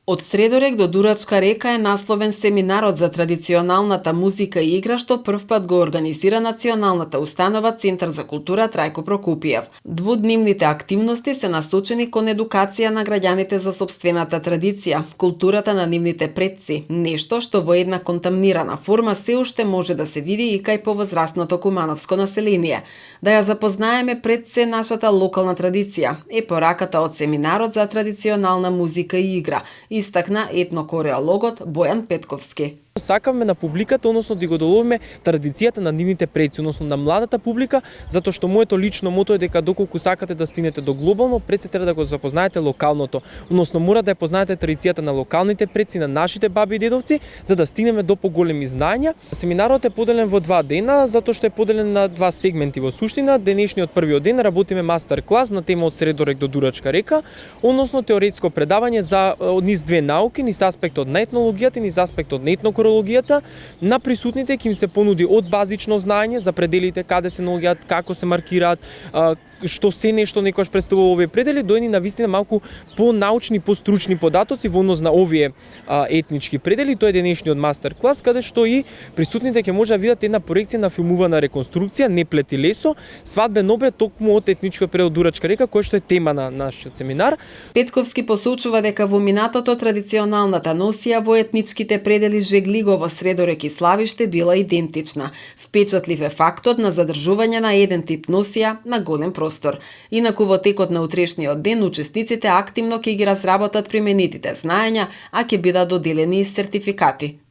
Од Средорек до Дурачка река е насловен семинарот за традиционалната музика и игра што првпат го организира Националната установа Центар за култура Трајко Прокупиев. Двудневните активности се насочени кон едукација на граѓаните за сопствената традиција, културата на нивните предци, нешто што во една контамнирана форма се уште може да се види и кај повозрастното кумановско население. Да ја запознаеме пред се нашата локална традиција е пораката од семинарот за традиционална музика и игра, истакна етнокореологот Бојан Петковски. Сакаме на публиката, односно да го доловиме традицијата на нивните предци, односно на младата публика, затоа што моето лично мото е дека доколку сакате да стигнете до глобално, пред се треба да го запознаете локалното, односно мора да ја познаете традицијата на локалните предци, на нашите баби и дедовци, за да стигнеме до поголеми знаења. Семинарот е поделен во 2 дена, затоа што е поделен на 2 сегменти во суштина. Денешниот првиот ден работиме мастер клас на тема од Средорек до Дурачка река, односно теоретско предавање за низ 2 науки, низ аспектот на етнологијата и низ аспектот на етнокореологијата. На присутните ќе им се понуди од базично знаење за пределите, каде се наоѓаат, како се маркираат, што се нешто некојаш представува овие предели, до едни навистина малку понаучни, постручни податоци во однос на овие етнички предели. Тоа е денешниот мастер клас, каде што и присутните ќе може да видат една проекција на филмувана реконструкција Не плети лесо, свадбен обред токму од етничкиот предел Дурачка река, кој што е тема на нашиот семинар. Петковски посочува дека во минатото традиционалната носија во етничките предели Жеглиго во Средорек и Славиште била идентична. Впечатлив е фактот на задржување на еден тип носија на голем простор. Инаку во текот на утрешниот ден учесниците активно ќе ги разработат применетите знаења, а ќе бидат доделени и сертификати.